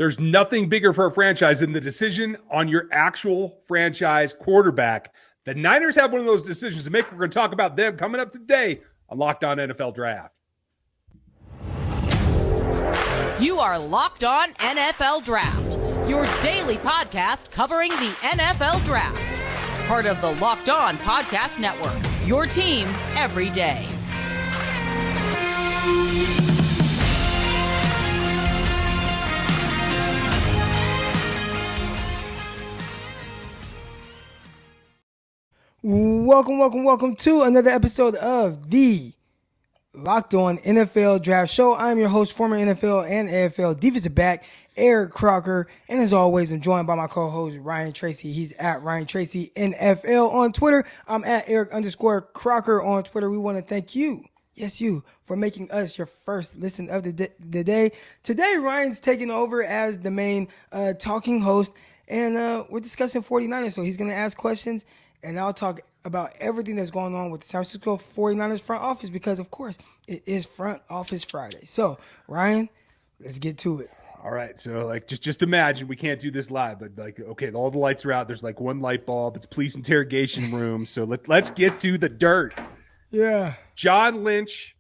There's nothing bigger for a franchise than the decision on your actual franchise quarterback. The Niners have one of those decisions to make. We're going to talk about them coming up today on Locked On NFL Draft. You are Locked On NFL Draft, your daily podcast covering the NFL Draft. Part of the Locked On Podcast Network, your team every day. Welcome to another episode of the Locked On NFL Draft Show. I'm your host, former NFL and AFL defensive back, Eric Crocker. And as always, I'm joined by my co-host, Ryan Tracy. He's at Ryan Tracy NFL on Twitter. I'm at Eric_Crocker on Twitter. We want to thank you, yes, you, for making us your first listen of the day. Today, Ryan's taking over as the main talking host, and we're discussing 49ers. So he's going to ask questions, and I'll talk about everything that's going on with the San Francisco 49ers front office because, of course, it is Front Office Friday. So, Ryan, let's get to it. All right. So, just imagine we can't do this live, but okay, all the lights are out. There's one light bulb. It's police interrogation room. So let's get to the dirt. Yeah. John Lynch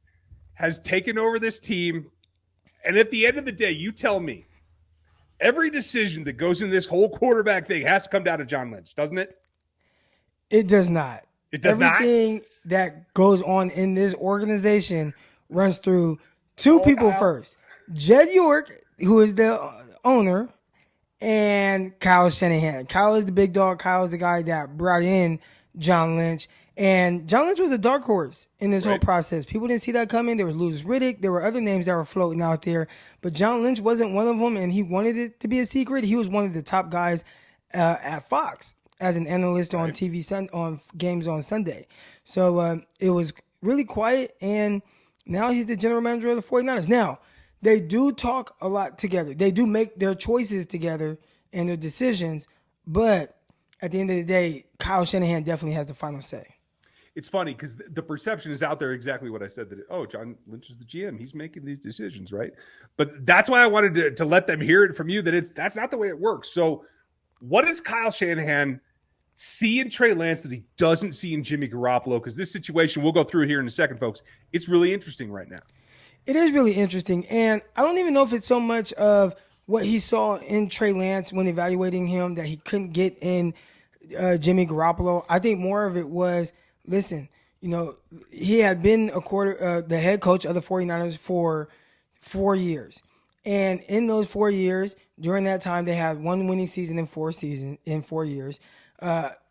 has taken over this team. And at the end of the day, you tell me, every decision that goes into this whole quarterback thing has to come down to John Lynch, doesn't it? It does not. It does not? Everything that goes on in this organization runs through two people first. Jed York, who is the owner, and Kyle Shanahan. Kyle is the big dog. Kyle is the guy that brought in John Lynch. And John Lynch was a dark horse in this whole process. People didn't see that coming. There was Louis Riddick. There were other names that were floating out there. But John Lynch wasn't one of them, and he wanted it to be a secret. He was one of the top guys at Fox as an analyst on TV on games on Sunday. So it was really quiet, and now he's the general manager of the 49ers. Now, they do talk a lot together. They do make their choices together and their decisions, but at the end of the day, Kyle Shanahan definitely has the final say. It's funny because the perception is out there exactly what I said, that, John Lynch is the GM. He's making these decisions, right? But that's why I wanted to let them hear it from you, that that's not the way it works. So what does Kyle Shanahan see in Trey Lance that he doesn't see in Jimmy Garoppolo? Because this situation, we'll go through it here in a second, folks. It's really interesting right now. It is really interesting. And I don't even know if it's so much of what he saw in Trey Lance when evaluating him that he couldn't get in Jimmy Garoppolo. I think more of it was, listen, he had been the head coach of the 49ers for 4 years. And in those 4 years, during that time, they had one winning season in 4 years.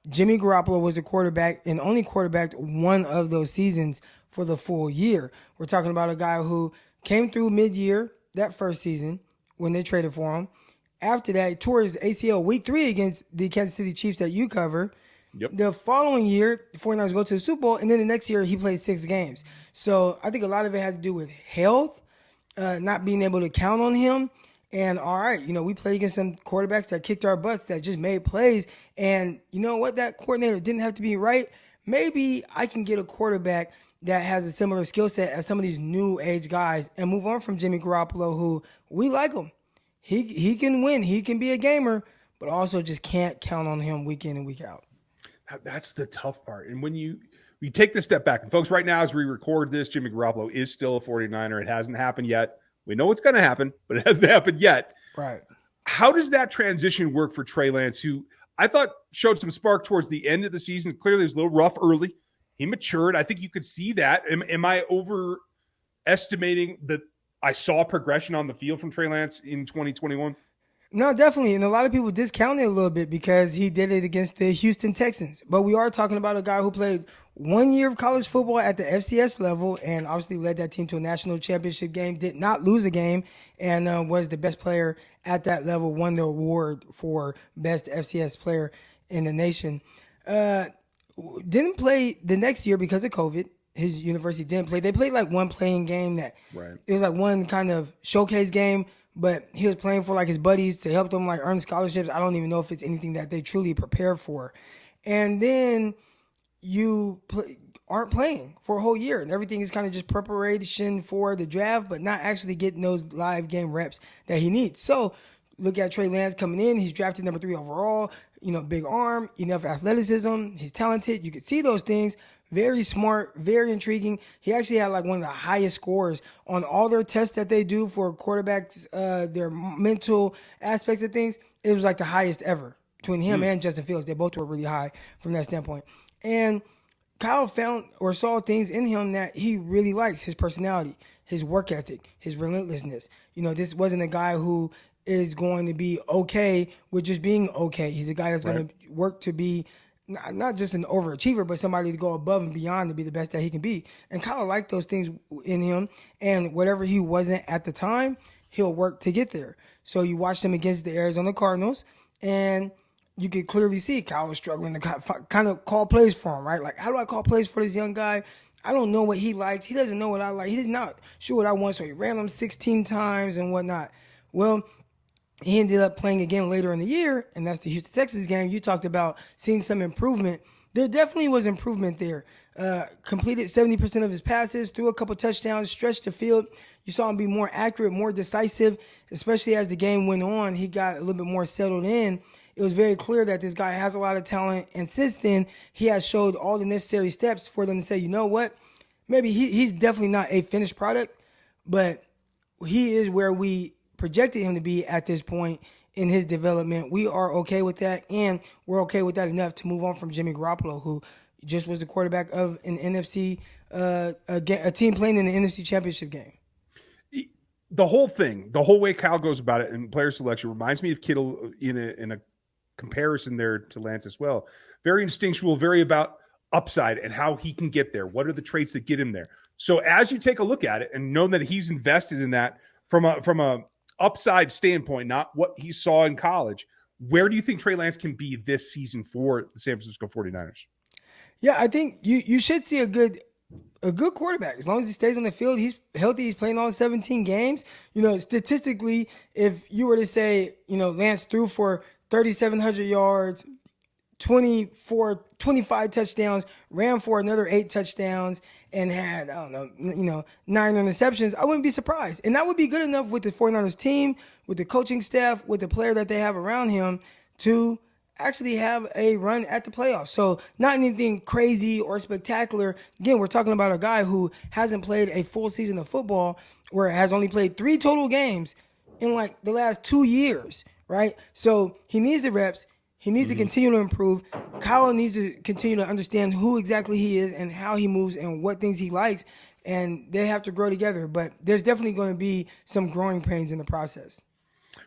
Jimmy Garoppolo was the quarterback and only quarterbacked one of those seasons for the full year. We're talking about a guy who came through mid-year that first season when they traded for him. After that, he tore his ACL week 3 against the Kansas City Chiefs that you cover. Yep. The following year, the 49ers go to the Super Bowl, and then the next year he played 6 games. So I think a lot of it had to do with health, not being able to count on him. And all right, we played against some quarterbacks that kicked our butts, that just made plays. And you know what? That coordinator didn't have to be right. Maybe I can get a quarterback that has a similar skill set as some of these new age guys and move on from Jimmy Garoppolo, who we like him. He can win. He can be a gamer, but also just can't count on him week in and week out. That's the tough part. And when you take the step back, and folks, right now as we record this, Jimmy Garoppolo is still a 49er. It hasn't happened yet. We know it's going to happen, but it hasn't happened yet. Right. How does that transition work for Trey Lance, who I thought showed some spark towards the end of the season? Clearly, it was a little rough early. He matured. I think you could see that. Am I overestimating that I saw progression on the field from Trey Lance in 2021? No, definitely. And a lot of people discount it a little bit because he did it against the Houston Texans. But we are talking about a guy who played 1 year of college football at the FCS level and obviously led that team to a national championship game, did not lose a game, and was the best player at that level, won the award for best FCS player in the nation. Didn't play the next year because of COVID. His university didn't play. They played one playing game that it was one kind of showcase game, but he was playing for his buddies to help them earn scholarships. I don't even know if it's anything that they truly prepare for. And then you aren't playing for a whole year, and everything is kind of just preparation for the draft, but not actually getting those live game reps that he needs. So look at Trey Lance coming in, he's drafted number 3 overall, big arm, enough athleticism, he's talented. You can see those things. Very smart, very intriguing. He actually had like one of the highest scores on all their tests that they do for quarterbacks, their mental aspects of things. It was like the highest ever between him and Justin Fields. They both were really high from that standpoint. And Kyle found or saw things in him that he really likes: his personality, his work ethic, his relentlessness. This wasn't a guy who is going to be okay with just being okay. He's a guy that's going to work to be not just an overachiever, but somebody to go above and beyond to be the best that he can be. And Kyle liked those things in him, and whatever he wasn't at the time, he'll work to get there. So you watched him against the Arizona Cardinals, and you could clearly see Kyle was struggling to kind of call plays for him, right? Like, how do I call plays for this young guy? I don't know what he likes. He doesn't know what I like. He's not sure what I want, so he ran him 16 times and whatnot. Well, he ended up playing again later in the year, and that's the Houston Texans game. You talked about seeing some improvement. There definitely was improvement there. Completed 70% of his passes, threw a couple touchdowns, stretched the field. You saw him be more accurate, more decisive, especially as the game went on. He got a little bit more settled in. It was very clear that this guy has a lot of talent, and since then, he has showed all the necessary steps for them to say, you know what, maybe he's definitely not a finished product, but he is where we projected him to be at this point in his development. We are okay with that, and we're okay with that enough to move on from Jimmy Garoppolo, who just was the quarterback of an NFC, a team playing in the NFC Championship game. The whole thing, the whole way Kyle goes about it in player selection reminds me of Kittle in a comparison there to Lance as well. Very instinctual, very about upside and how he can get there. What are the traits that get him there? So as you take a look at it and know that he's invested in that from a upside standpoint, not what he saw in college, where do you think Trey Lance can be this season for the San Francisco 49ers? Yeah, I think you should see a good quarterback. As long as he stays on the field, he's healthy, he's playing all 17 games. Statistically, if you were to say, Lance threw for 3,700 yards, 25 touchdowns, ran for another 8 touchdowns, and had, 9 interceptions, I wouldn't be surprised. And that would be good enough with the 49ers team, with the coaching staff, with the player that they have around him to actually have a run at the playoffs. So not anything crazy or spectacular. Again, we're talking about a guy who hasn't played a full season of football, or has only played 3 total games in like the last 2 years, right? So he needs the reps. He needs to continue to improve. Kyle needs to continue to understand who exactly he is and how he moves and what things he likes. And they have to grow together. But there's definitely going to be some growing pains in the process.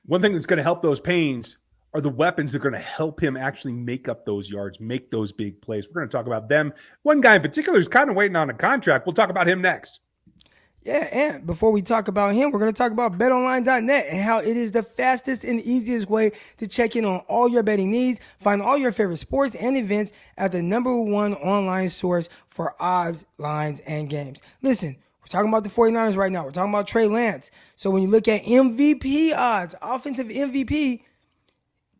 One thing that's going to help those pains are the weapons that are going to help him actually make up those yards, make those big plays. We're going to talk about them. One guy in particular is kind of waiting on a contract. We'll talk about him next. Yeah, and before we talk about him, we're going to talk about betonline.net and how it is the fastest and easiest way to check in on all your betting needs. Find all your favorite sports and events at the #1 online source for odds, lines, and games. Listen, we're talking about the 49ers right now. We're talking about Trey Lance. So when you look at MVP odds, offensive MVP,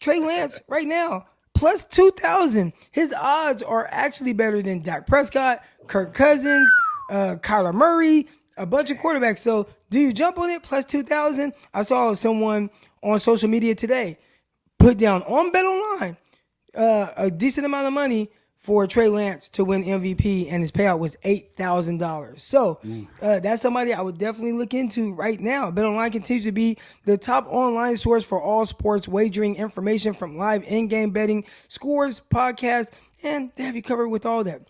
Trey Lance right now, plus 2,000. His odds are actually better than Dak Prescott, Kirk Cousins, Kyler Murray, a bunch of quarterbacks. So do you jump on it? Plus 2,000. I saw someone on social media today put down on BetOnline a decent amount of money for Trey Lance to win MVP, and his payout was $8,000. So that's somebody I would definitely look into right now. BetOnline continues to be the top online source for all sports wagering information, from live in-game betting, scores, podcasts, and they have you covered with all that.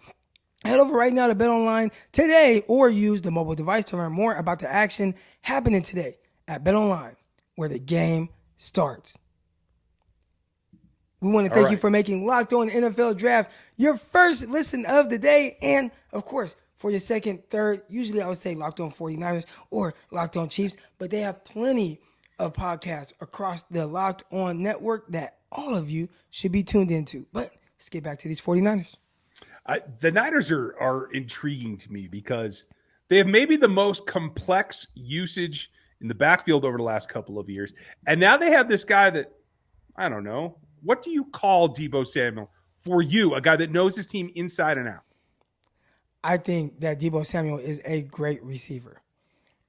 Head over right now to BetOnline today, or use the mobile device to learn more about the action happening today at BetOnline, where the game starts. We want to thank you for making Locked On NFL Draft your first listen of the day. And, of course, for your second, third, usually I would say Locked On 49ers or Locked On Chiefs, but they have plenty of podcasts across the Locked On network that all of you should be tuned into. But let's get back to these 49ers. The Niners are intriguing to me because they have maybe the most complex usage in the backfield over the last couple of years. And now they have this guy that, I don't know, what do you call Deebo Samuel for you, a guy that knows his team inside and out? I think that Deebo Samuel is a great receiver.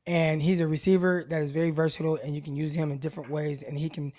And he's a receiver that is very versatile, and you can use him in different ways, and he can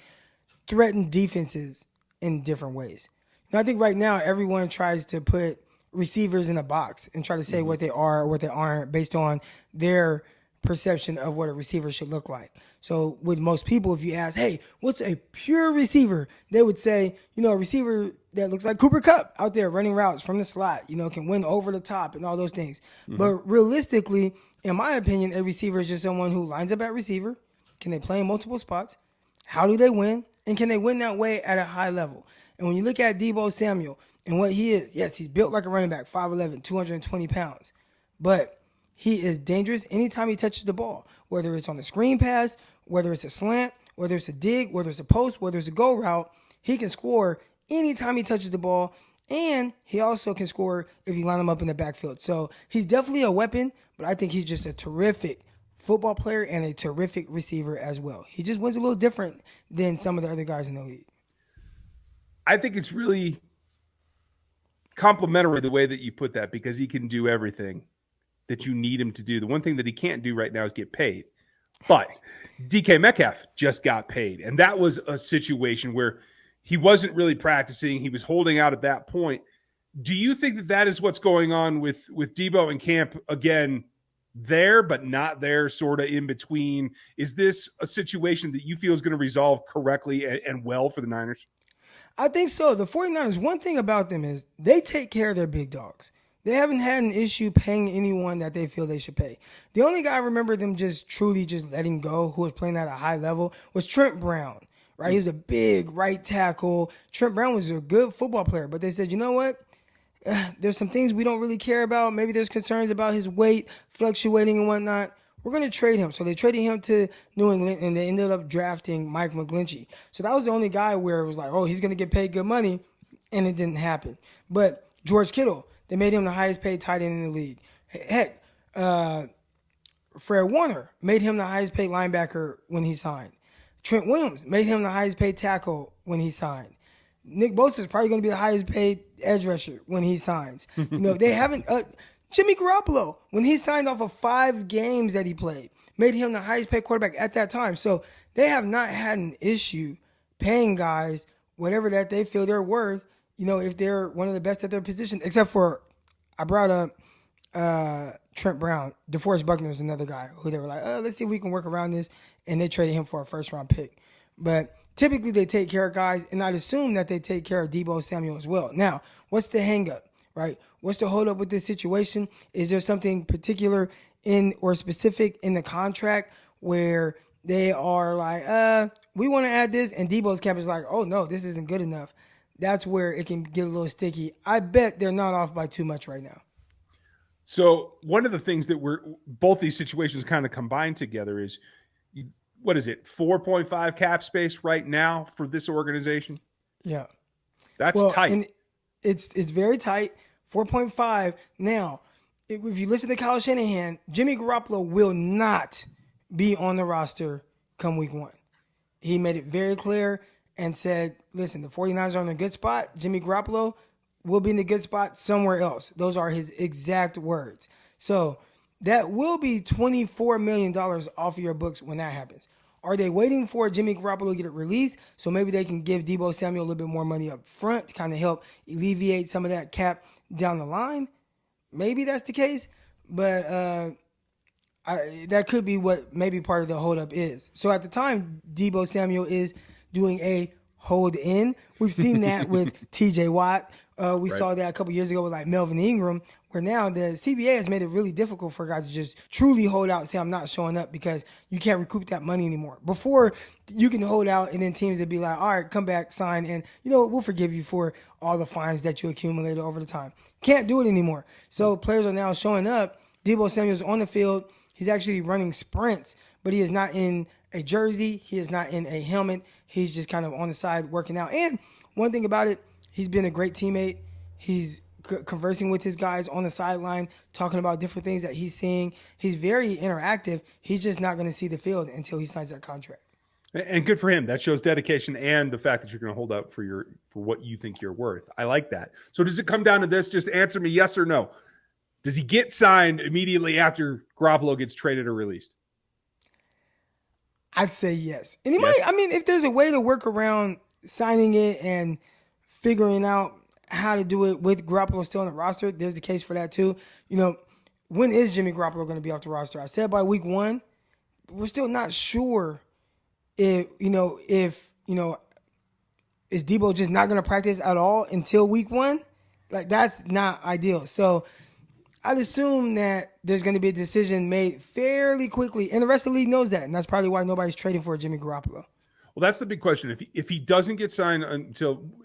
threaten defenses in different ways. Now, I think right now everyone tries to put receivers in a box and try to say what they are or what they aren't based on their perception of what a receiver should look like. So with most people, if you ask, hey, what's a pure receiver? They would say, a receiver that looks like Cooper Kupp out there running routes from the slot, can win over the top and all those things. But realistically, in my opinion, a receiver is just someone who lines up at receiver. Can they play in multiple spots? How do they win? And can they win that way at a high level? And when you look at Deebo Samuel and what he is, yes, he's built like a running back, 5'11", 220 pounds. But he is dangerous anytime he touches the ball, whether it's on a screen pass, whether it's a slant, whether it's a dig, whether it's a post, whether it's a go route. He can score anytime he touches the ball, and he also can score if you line him up in the backfield. So he's definitely a weapon, but I think he's just a terrific football player and a terrific receiver as well. He just wins a little different than some of the other guys in the league. I think it's really complimentary the way that you put that, because he can do everything that you need him to do. The one thing that he can't do right now is get paid. But DK Metcalf just got paid, and that was a situation where he wasn't really practicing. He was holding out at that point. Do you think that that is what's going on with Deebo in camp again, there but not there, sort of in between? Is this a situation that you feel is going to resolve correctly and well for the Niners? I think so. The 49ers, one thing about them is they take care of their big dogs. They haven't had an issue paying anyone that they feel they should pay. The only guy I remember them just truly just letting go who was playing at a high level was Trent Brown, right? He was a big right tackle. Trent Brown was a good football player, but they said, you know what? There's some things we don't really care about. Maybe there's concerns about his weight fluctuating and whatnot. We're going to trade him. So they traded him to New England, and they ended up drafting Mike McGlinchey. So that was the only guy where it was like, oh, he's going to get paid good money, and it didn't happen. But George Kittle, they made him the highest paid tight end in the league. Heck, Fred Warner made him the highest paid linebacker when he signed. Trent Williams made him the highest paid tackle when he signed. Nick Bosa is probably going to be the highest paid edge rusher when he signs. They haven't. Jimmy Garoppolo, when he signed off of 5 games that he played, made him the highest paid quarterback at that time. So they have not had an issue paying guys whatever that they feel they're worth, if they're one of the best at their position, except for, I brought up Trent Brown. DeForest Buckner is another guy who they were like, let's see if we can work around this, and they traded him for a first-round pick. But typically they take care of guys, and I'd assume that they take care of Deebo Samuel as well. Now, what's the hang-up, right? What's the hold-up with this situation? Is there something particular or specific in the contract where they are like, we want to add this, and Deebo's camp is like, oh, no, this isn't good enough. That's where it can get a little sticky. I bet they're not off by too much right now. So one of the things that both these situations kind of combined together is, what is it, 4.5 cap space right now for this organization? Yeah. That's tight. And it's very tight, 4.5. Now, if you listen to Kyle Shanahan, Jimmy Garoppolo will not be on the roster come week 1. He made it very clear and said, listen, the 49ers are in a good spot. Jimmy Garoppolo will be in a good spot somewhere else. Those are his exact words. So that will be $24 million off of your books when that happens. Are they waiting for Jimmy Garoppolo to get it released so maybe they can give Deebo Samuel a little bit more money up front to kind of help alleviate some of that cap down the line? Maybe that's the case, but that could be what maybe part of the holdup is. So at the time, Deebo Samuel is doing a hold in. We've seen that with TJ Watt. We saw that a couple years ago with like Melvin Ingram, where now the CBA has made it really difficult for guys to just truly hold out and say, I'm not showing up, because you can't recoup that money anymore. Before, you can hold out and then teams would be like, all right, come back, sign, and we'll forgive you for all the fines that you accumulated over the time. Can't do it anymore. So players are now showing up. Deebo Samuel's on the field. He's actually running sprints, but he is not in a jersey. He is not in a helmet. He's just kind of on the side working out. And one thing about it, he's been a great teammate. He's conversing with his guys on the sideline, talking about different things that he's seeing. He's very interactive. He's just not going to see the field until he signs that contract. And good for him. That shows dedication and the fact that you're going to hold up for what you think you're worth. I like that. So does it come down to this? Just answer me yes or no. Does he get signed immediately after Garoppolo gets traded or released? I'd say yes. And he might, I mean, if there's a way to work around signing it and figuring out how to do it with Garoppolo still on the roster, there's the case for that too. When is Jimmy Garoppolo going to be off the roster? I said by week 1. We're still not sure if is Deebo just not going to practice at all until week 1? Like, that's not ideal. So I'd assume that there's going to be a decision made fairly quickly, and the rest of the league knows that, and that's probably why nobody's trading for Jimmy Garoppolo. Well, that's the big question. If he doesn't get signed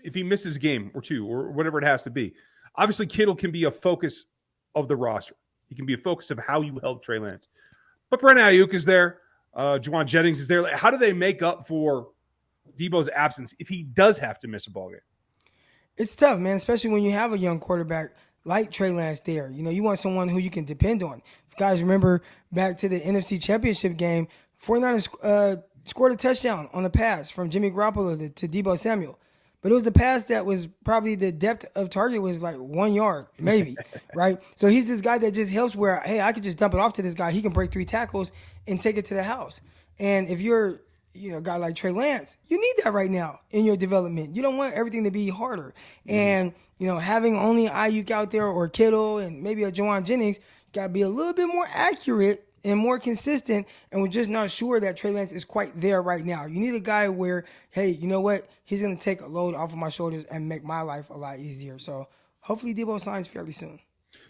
if he misses a game or 2 or whatever it has to be, obviously Kittle can be a focus of the roster. He can be a focus of how you help Trey Lance. But Brent Ayuk is there. Juwan Jennings is there. How do they make up for Deebo's absence if he does have to miss a ball game? It's tough, man, especially when you have a young quarterback like Trey Lance there. You want someone who you can depend on. If you guys remember back to the NFC Championship game, 49ers scored a touchdown on the pass from Jimmy Garoppolo to Deebo Samuel. But it was the pass that was probably the depth of target was like 1 yard, maybe, right? So he's this guy that just helps where, hey, I could just dump it off to this guy. He can break 3 tackles and take it to the house. And if you're a guy like Trey Lance, you need that right now in your development. You don't want everything to be harder. And, having only Ayuk out there or Kittle and maybe a Juwan Jennings, got to be a little bit more accurate and more consistent, and we're just not sure that Trey Lance is quite there right now. You need a guy where, hey, you know what? He's going to take a load off of my shoulders and make my life a lot easier. So hopefully Deebo signs fairly soon.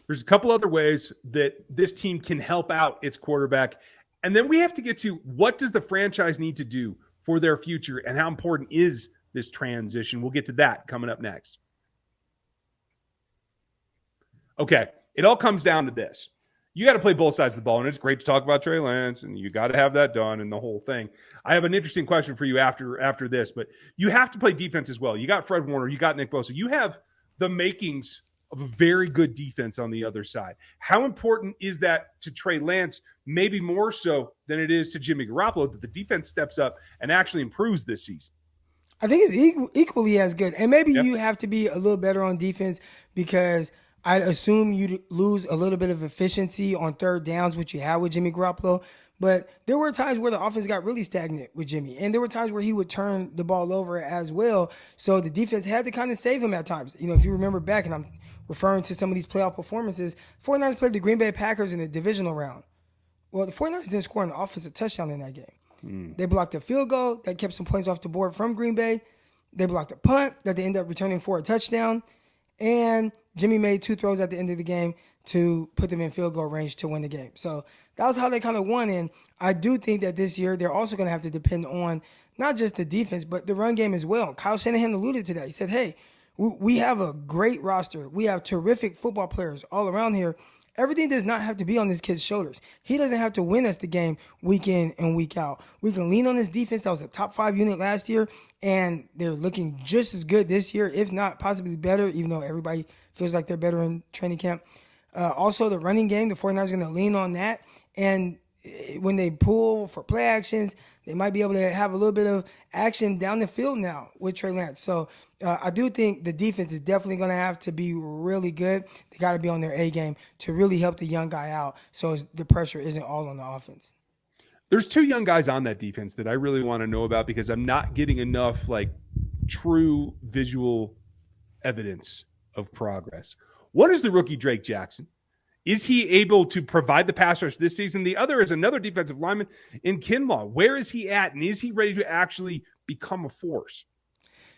There's a couple other ways that this team can help out its quarterback. And then we have to get to what does the franchise need to do for their future and how important is this transition? We'll get to that coming up next. Okay, it all comes down to this. You got to play both sides of the ball, and it's great to talk about Trey Lance, and you got to have that done and the whole thing. I have an interesting question for you after this, but you have to play defense as well. You got Fred Warner, you got Nick Bosa. You have the makings of a very good defense on the other side. How important is that to Trey Lance, maybe more so than it is to Jimmy Garoppolo, that the defense steps up and actually improves this season? I think it's equally as good. And maybe you have to be a little better on defense because I'd assume you'd lose a little bit of efficiency on third downs, which you had with Jimmy Garoppolo. But there were times where the offense got really stagnant with Jimmy. And there were times where he would turn the ball over as well. So the defense had to kind of save him at times. If you remember back, and I'm referring to some of these playoff performances, 49ers played the Green Bay Packers in the divisional round. Well, the 49ers didn't score an offensive touchdown in that game. They blocked a field goal that kept some points off the board from Green Bay. They blocked a punt that they ended up returning for a touchdown. And Jimmy made 2 throws at the end of the game to put them in field goal range to win the game. So that was how they kind of won. And I do think that this year they're also going to have to depend on not just the defense, but the run game as well. Kyle Shanahan alluded to that. He said, hey, we have a great roster. We have terrific football players all around here. Everything does not have to be on this kid's shoulders. He doesn't have to win us the game week in and week out. We can lean on this defense that was a top 5 unit last year, and they're looking just as good this year, if not possibly better, even though everybody feels like they're better in training camp. Also, the running game, the 49ers are going to lean on that. And when they pull for play actions, they might be able to have a little bit of action down the field now with Trey Lance. So I do think the defense is definitely going to have to be really good. They got to be on their A game to really help the young guy out so the pressure isn't all on the offense. There's 2 young guys on that defense that I really want to know about because I'm not getting enough true visual evidence of progress. One is the rookie Drake Jackson. Is he able to provide the pass rush this season? The other is another defensive lineman in Kinlaw. Where is he at, and is he ready to actually become a force?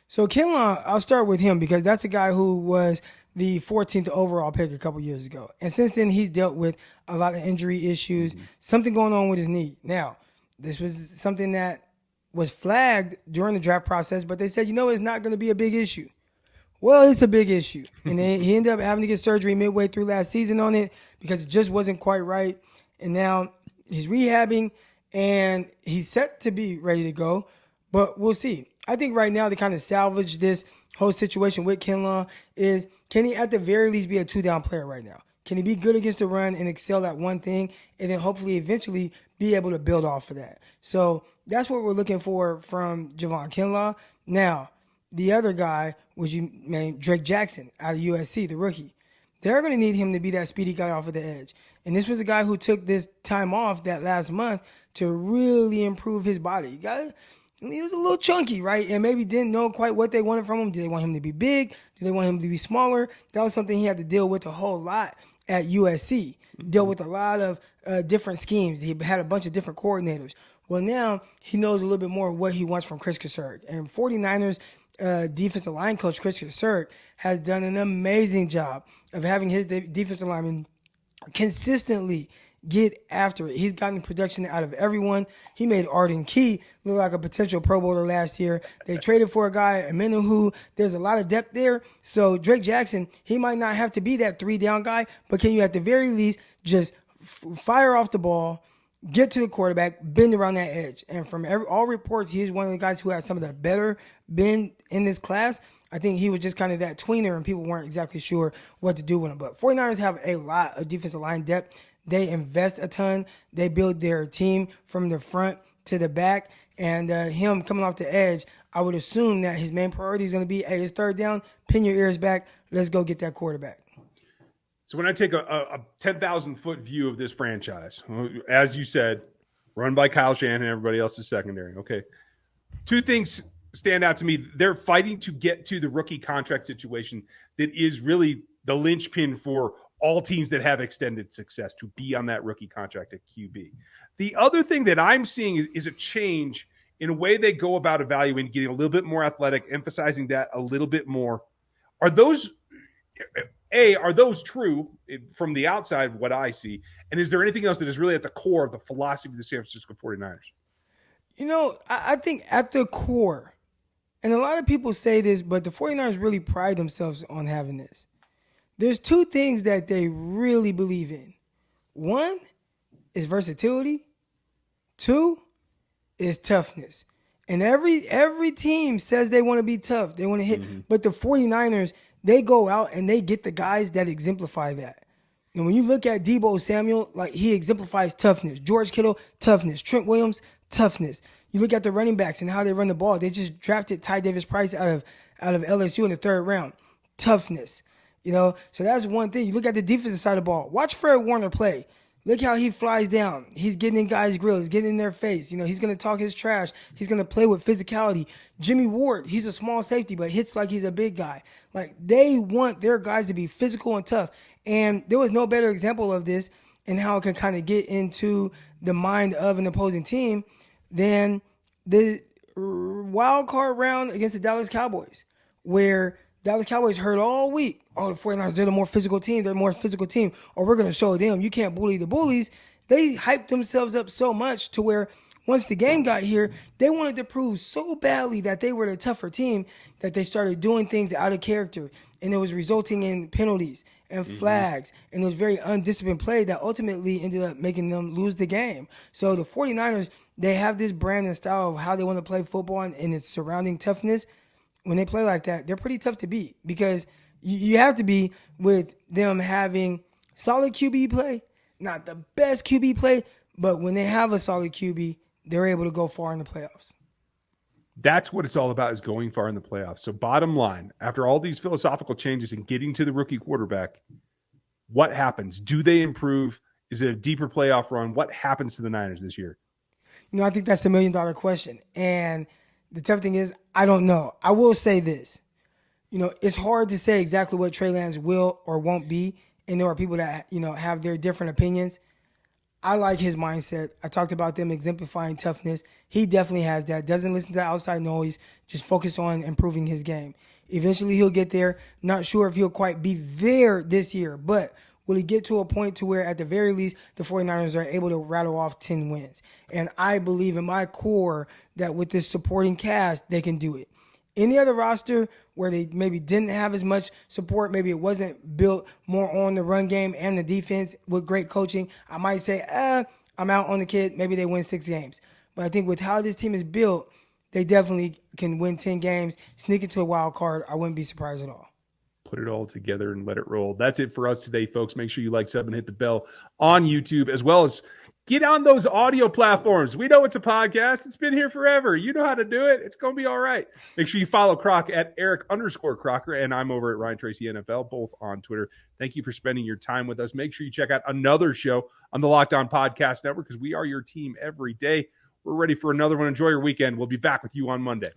So Kinlaw, I'll start with him because that's a guy who was the 14th overall pick a couple years ago. And since then, he's dealt with a lot of injury issues, something going on with his knee. Now, this was something that was flagged during the draft process, but they said, it's not going to be a big issue. Well, it's a big issue. And then he ended up having to get surgery midway through last season on it because it just wasn't quite right. And now he's rehabbing and he's set to be ready to go, but we'll see. I think right now to kind of salvage this whole situation with Kinlaw is, can he at the very least be a 2-down player right now? Can he be good against the run and excel at one thing and then hopefully eventually be able to build off of that? So that's what we're looking for from Javon Kinlaw. Now, the other guy, which you named Drake Jackson out of USC, the rookie, they're going to need him to be that speedy guy off of the edge. And this was a guy who took this time off that last month to really improve his body. He was a little chunky, right? And maybe didn't know quite what they wanted from him. Did they want him to be big? Did they want him to be smaller? That was something he had to deal with a whole lot at USC. Dealt with a lot of different schemes. He had a bunch of different coordinators. Well, now he knows a little bit more of what he wants from Chris Kasurk. And 49ers defensive line coach Chris Kasurk has done an amazing job of having his defensive linemen consistently get after it. He's gotten production out of everyone. He made Arden Key look like a potential Pro Bowler last year. They traded for a guy, Amenahu. There's a lot of depth there. So Drake Jackson, he might not have to be that 3-down guy, but can you at the very least just fire off the ball, get to the quarterback, bend around that edge? And from all reports, he's one of the guys who has some of the better bend in this class. I think he was just kind of that tweener, and people weren't exactly sure what to do with him. But 49ers have a lot of defensive line depth. They invest a ton. They build their team from the front to the back. And him coming off the edge, I would assume that his main priority is going to be, hey, it's 3rd down, pin your ears back, let's go get that quarterback. So when I take a 10,000-foot view of this franchise, as you said, run by Kyle Shanahan and everybody else is secondary. Okay. 2 things stand out to me. They're fighting to get to the rookie contract situation that is really the linchpin for all teams that have extended success, to be on that rookie contract at QB. The other thing that I'm seeing is a change in a way they go about evaluating, getting a little bit more athletic, emphasizing that a little bit more. Are those true from the outside, what I see? And is there anything else that is really at the core of the philosophy of the San Francisco 49ers? You know, I think at the core, and a lot of people say this, but the 49ers really pride themselves on having this. There's 2 things that they really believe in. 1 is versatility. 2 is toughness. And every team says they want to be tough. They want to hit. Mm-hmm. But the 49ers, they go out and they get the guys that exemplify that. And when you look at Deebo Samuel, like, he exemplifies toughness. George Kittle, toughness. Trent Williams, toughness. You look at the running backs and how they run the ball. They just drafted Ty Davis-Price out of LSU in the 3rd round. Toughness. You know, so that's one thing. You look at the defensive side of the ball. Watch Fred Warner play. Look how he flies down. He's getting in guys' grills, getting in their face. You know, he's going to talk his trash. He's going to play with physicality. Jimmy Ward, he's a small safety, but hits like he's a big guy. Like, they want their guys to be physical and tough. And there was no better example of this and how it can kind of get into the mind of an opposing team than the wild card round against the Dallas Cowboys, where Dallas Cowboys heard all week, oh, the 49ers, they're the more physical team. They're a more physical team. Or we're going to show them you can't bully the bullies. They hyped themselves up so much to where once the game got here, they wanted to prove so badly that they were the tougher team that they started doing things out of character. And it was resulting in penalties and flags. And it was very undisciplined play that ultimately ended up making them lose the game. So the 49ers, they have this brand and style of how they want to play football and its surrounding toughness. When they play like that, they're pretty tough to beat because you have to be with them having solid QB play, not the best QB play, but when they have a solid QB, they're able to go far in the playoffs. That's what it's all about, is going far in the playoffs. So bottom line, after all these philosophical changes and getting to the rookie quarterback, what happens? Do they improve? Is it a deeper playoff run? What happens to the Niners this year? You know, I think that's the $1 million question. And the tough thing is, I don't know. I will say this. You know, it's hard to say exactly what Trey Lance will or won't be. And there are people that, you know, have their different opinions. I like his mindset. I talked about them exemplifying toughness. He definitely has that. Doesn't listen to outside noise. Just focus on improving his game. Eventually he'll get there. Not sure if he'll quite be there this year, but will he get to a point to where at the very least the 49ers are able to rattle off 10 wins? And I believe in my core that with this supporting cast, they can do it. Any other roster where they maybe didn't have as much support, maybe it wasn't built more on the run game and the defense with great coaching, I might say, I'm out on the kid. Maybe they win 6 games. But I think with how this team is built, they definitely can win 10 games, sneak into a wild card. I wouldn't be surprised at all. Put it all together and let it roll. That's it for us today, folks. Make sure you like, sub, and hit the bell on YouTube, as well as Get on those audio platforms. We know it's a podcast. It's been here forever. You know how to do it. It's going to be all right. Make sure you follow Croc at Eric_Crocker, and I'm over at Ryan Tracy NFL, both on Twitter. Thank you for spending your time with us. Make sure you check out another show on the Locked On Podcast Network because we are your team every day. We're ready for another one. Enjoy your weekend. We'll be back with you on Monday.